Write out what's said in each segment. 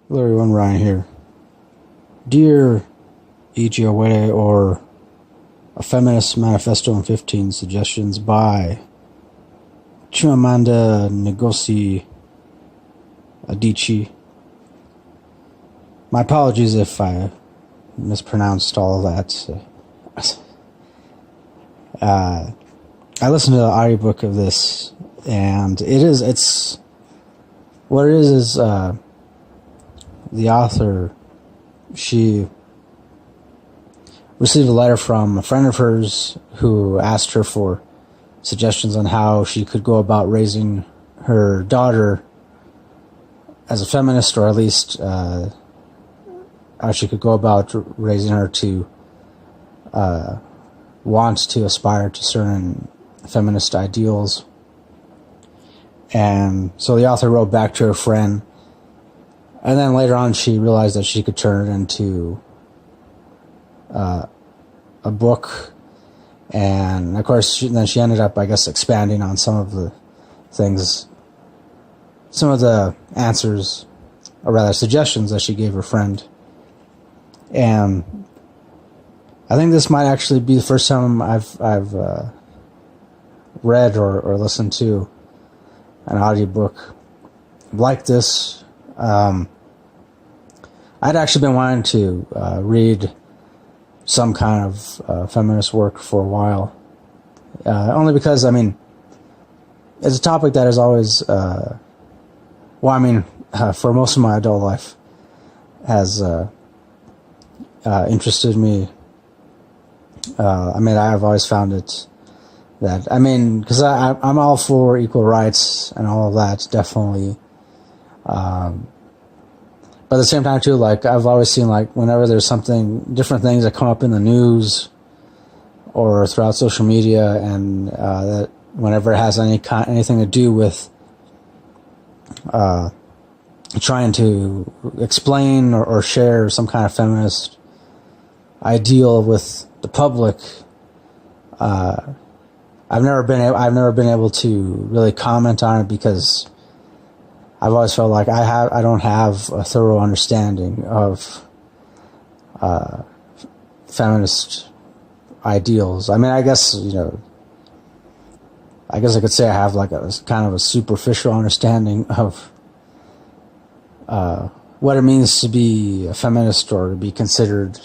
Hello everyone, Ryan here. Dear Ijeawele, or A Feminist Manifesto and 15 Suggestions by Chimamanda Ngozi Adichie. My apologies if I mispronounced all of that. I listened to the audiobook of this, and what it is the author, she received a letter from a friend of hers who asked her for suggestions on how she could go about raising her daughter as a feminist, or at least how she could go about raising her to want to aspire to certain feminist ideals. And so the author wrote back to her friend, and then later on she realized that she could turn it into a book. And of course then she ended up, I guess, expanding on some of the things, some of the answers, or rather suggestions, that she gave her friend. And I think this might actually be the first time I've read or listened to an audiobook like this. I'd actually been wanting to read some kind of feminist work for a while, only because, I mean, it's a topic that is always, for most of my adult life, has interested me. I've always found it that, because I'm all for equal rights and all of that, definitely. But at the same time, too, like, I've always seen, like, whenever there's different things that come up in the news or throughout social media, and that whenever it has anything to do with trying to explain or share some kind of feminist ideal with the public, I've never been able to really comment on it, because I've always felt like I don't have a thorough understanding of feminist ideals. I guess I could say I have like a kind of a superficial understanding of what it means to be a feminist, or to be considered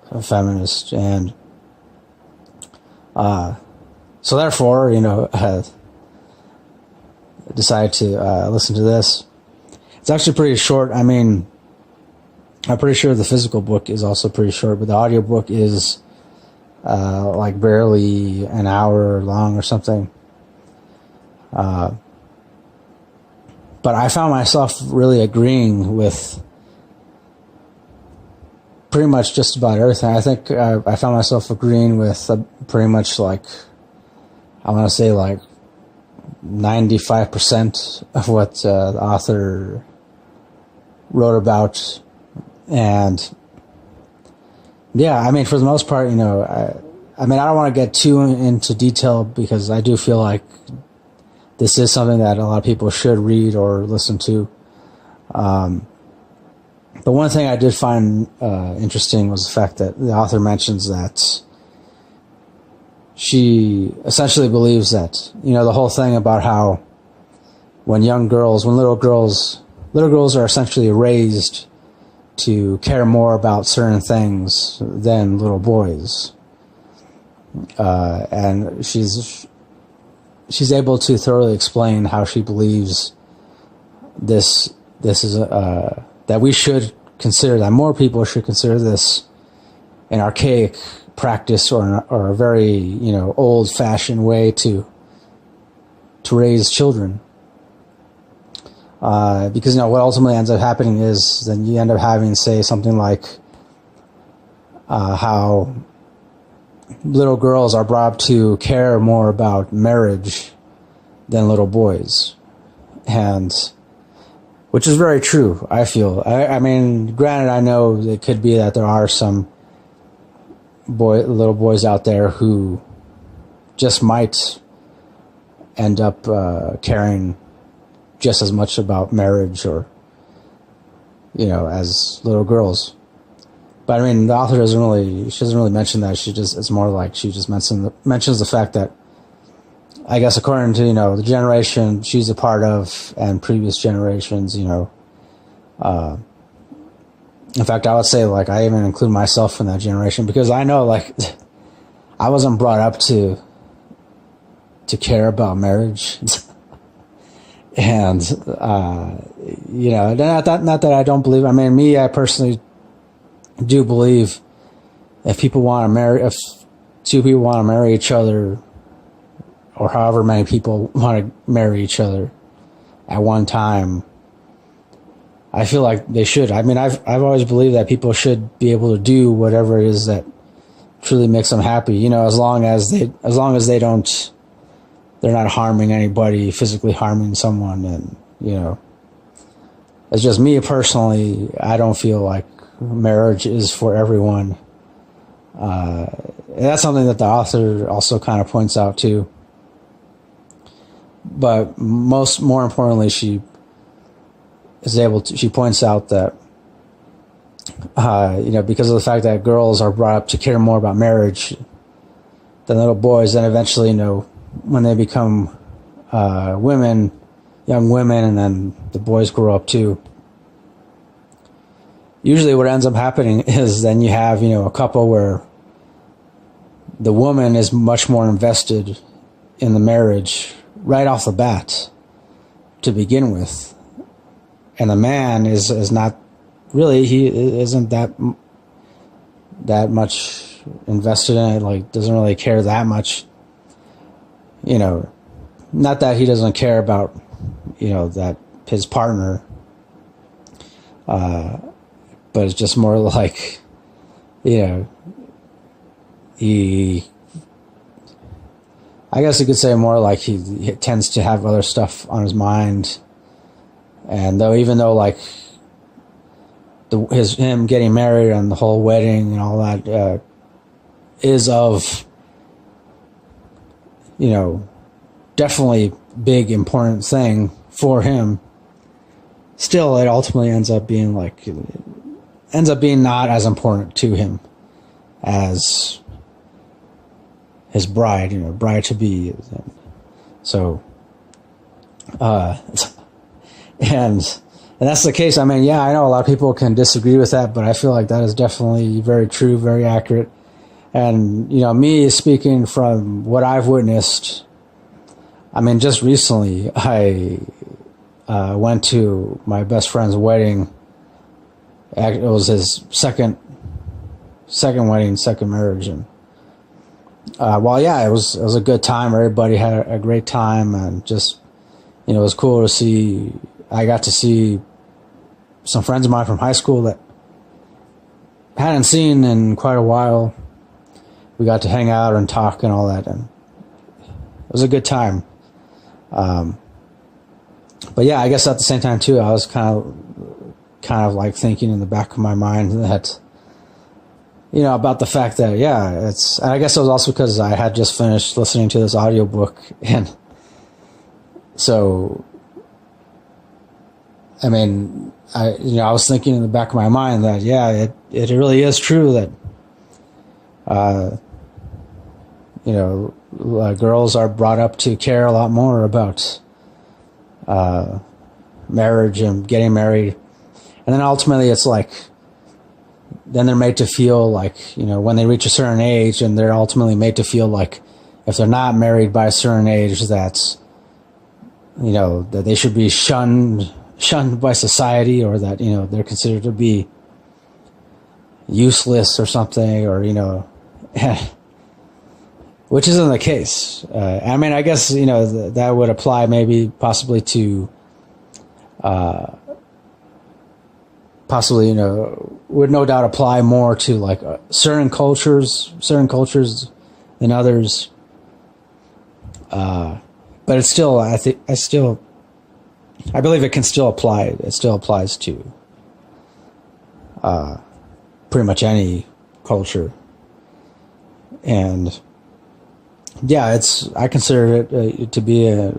a feminist. And so therefore, decided to listen to this. It's actually pretty short. I'm pretty sure the physical book is also pretty short, but the audiobook is like barely an hour long or something. But I found myself really agreeing with pretty much just about everything. I think I found myself agreeing with pretty much, like, I want to say, like, 95% of what the author wrote about. And yeah, for the most part, I don't want to get too into detail, because I do feel like this is something that a lot of people should read or listen to. But one thing I did find interesting was the fact that the author mentions that she essentially believes that, the whole thing about how when little girls are essentially raised to care more about certain things than little boys. And she's able to thoroughly explain how she believes this is that we should consider, that more people should consider this an archaic practice, or a very old-fashioned way to raise children, because what ultimately ends up happening is then you end up having, say, something like how little girls are brought up to care more about marriage than little boys, and which is very true, I feel. Granted, I know it could be that there are some little boys out there who just might end up caring just as much about marriage or as little girls. But I mean, the author she doesn't really mention that. It's more like she just mentions the fact that, I guess, according to, the generation she's a part of and previous generations, in fact, I would say, like, I even include myself in that generation, because I know, like, I wasn't brought up to care about marriage. And, not that I don't believe, I mean, I personally do believe if two people want to marry each other, or however many people want to marry each other at one time, I feel like they should. I mean, I've always believed that people should be able to do whatever it is that truly makes them happy, as long as they're not harming anybody, physically harming someone. And, it's just me personally, I don't feel like marriage is for everyone. And that's something that the author also kind of points out too. But more importantly, she points out that, because of the fact that girls are brought up to care more about marriage than little boys, then eventually, when they become young women, and then the boys grow up too, usually what ends up happening is then you have, a couple where the woman is much more invested in the marriage right off the bat to begin with. And the man is not really, he isn't that much invested in it, like, doesn't really care that much. Not that he doesn't care about, that his partner, but it's just more like, I guess you could say more like he tends to have other stuff on his mind. And even though like him getting married and the whole wedding and all that is of, definitely big important thing for him, still it ultimately ends up being not as important to him as his bride, bride to be. So, and that's the case. I mean, yeah, I know a lot of people can disagree with that, but I feel like that is definitely very true, very accurate. And, me speaking from what I've witnessed, I mean, just recently, I went to my best friend's wedding. It was his second wedding, second marriage. And, yeah, it was a good time. Everybody had a great time, and just, it was cool to see. I got to see some friends of mine from high school that I hadn't seen in quite a while. We got to hang out and talk and all that, and it was a good time. But yeah, I guess at the same time too, I was kind of like thinking in the back of my mind that, about the fact that, yeah, and I guess it was also because I had just finished listening to this audiobook, and so, I mean, I was thinking in the back of my mind that, yeah, it really is true that, girls are brought up to care a lot more about marriage and getting married. And then ultimately it's like, then they're made to feel like, when they reach a certain age, and they're ultimately made to feel like if they're not married by a certain age, that's, that they should be shunned by society, or that, they're considered to be useless or something, or, which isn't the case. I mean, I guess, that would apply maybe possibly to, would no doubt apply more to like certain cultures than others. But it's still, I believe it can still apply. It still applies to pretty much any culture. And yeah, I consider it to be a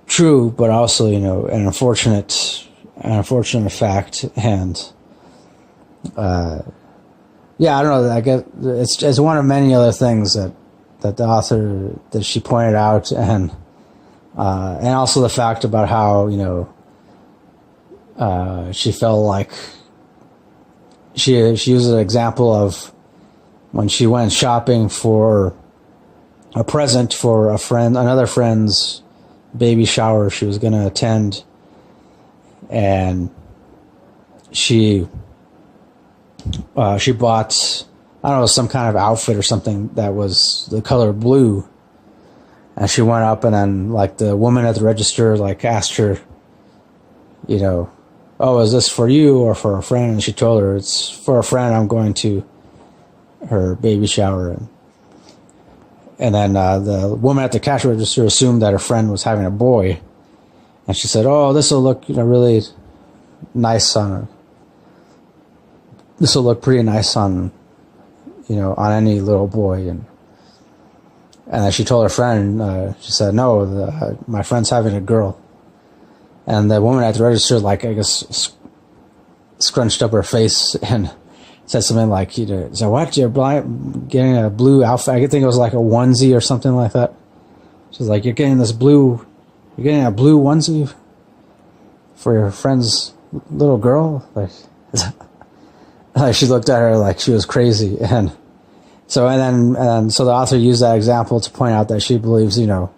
true, but also, an unfortunate unfortunate fact. And yeah, I don't know. I guess it's one of many other things that the author that she pointed out, and also the fact about how, you know, she felt like she used an example of when she went shopping for a present for another friend's baby shower she was going to attend, and she bought, I don't know, some kind of outfit or something that was the color blue, and she went up, and then like the woman at the register like asked her, you know, oh, is this for you or for a friend? And she told her, it's for a friend, I'm going to her baby shower. And then the woman at the cash register assumed that her friend was having a boy, and she said, oh, this will look, you know, really nice on her. This will look pretty nice on, you know, on any little boy. And then she told her friend, she said, no, my friend's having a girl. And the woman at the register, like, I guess, scrunched up her face and said something like, you know, so what, you're getting a blue outfit? I think it was like a onesie or something like that. She's like, you're getting a blue onesie for your friend's little girl? Like, she looked at her like she was crazy. And so the author used that example to point out that she believes, you know,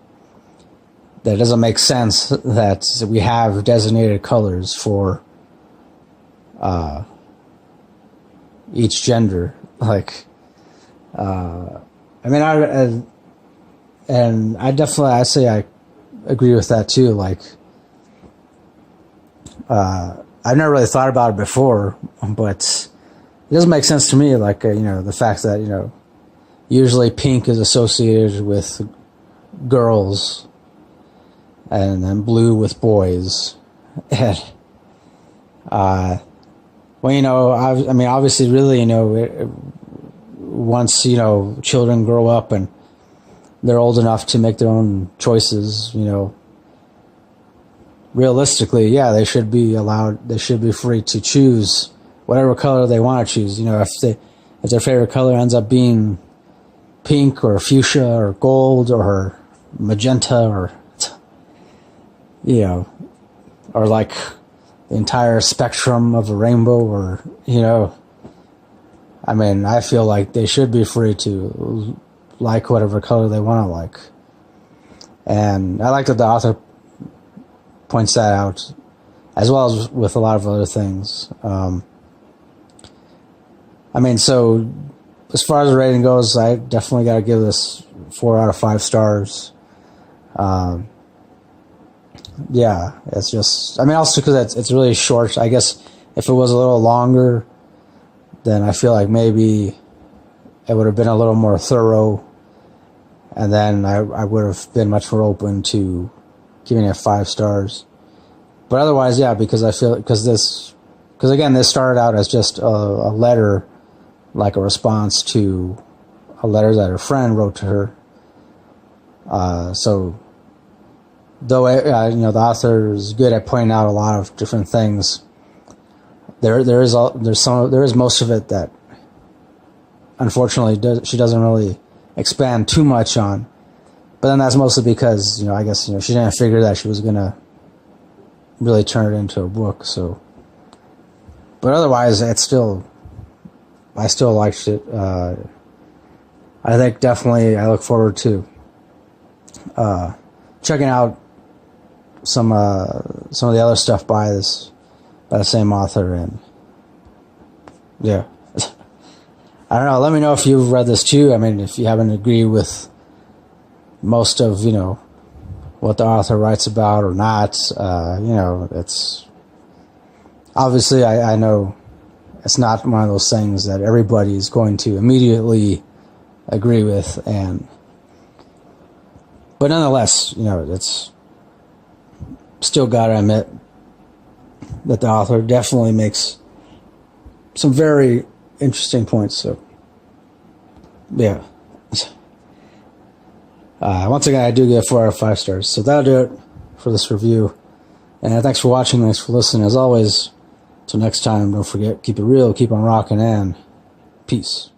that it doesn't make sense that we have designated colors for each gender. Like, I mean, I'd say I agree with that too. Like, I've never really thought about it before, but it doesn't make sense to me. Like, you know, the fact that, you know, usually pink is associated with girls, and then blue with boys. And, well, you know, I mean, obviously, really, you know, once, you know, children grow up and they're old enough to make their own choices, you know, realistically, yeah, they should be free to choose whatever color they want to choose. You know, if their favorite color ends up being pink or fuchsia or gold or magenta or, you know, or like the entire spectrum of a rainbow, or, you know, I mean, I feel like they should be free to like whatever color they want to like. And I like that the author points that out, as well as with a lot of other things. I mean, so as far as the rating goes, I definitely got to give this 4 out of 5 stars. Yeah, it's just, I mean, also because it's really short. I guess if it was a little longer, then I feel like maybe it would have been a little more thorough, and then I would have been much more open to giving it 5 stars. But otherwise, yeah, because I feel, because again, this started out as just a letter, like a response to a letter that her friend wrote to her. So, though you know, the author is good at pointing out a lot of different things, there is most of it that, unfortunately, she doesn't really expand too much on. But then that's mostly because, you know, I guess, you know, she didn't figure that she was gonna really turn it into a book. So, but otherwise, I still liked it. I think definitely I look forward to checking out some of the other stuff by the same author. And yeah, I don't know, let me know if you've read this too. I mean, if you happen to agree with most of, you know, what the author writes about or not. You know, it's obviously, I know it's not one of those things that everybody is going to immediately agree with, but nonetheless, you know, it's still gotta admit that the author definitely makes some very interesting points. So, yeah. Once again, I do give 4 out of 5 stars. So that'll do it for this review. And thanks for watching. Thanks for listening. As always, till next time, don't forget, keep it real, keep on rocking, and peace.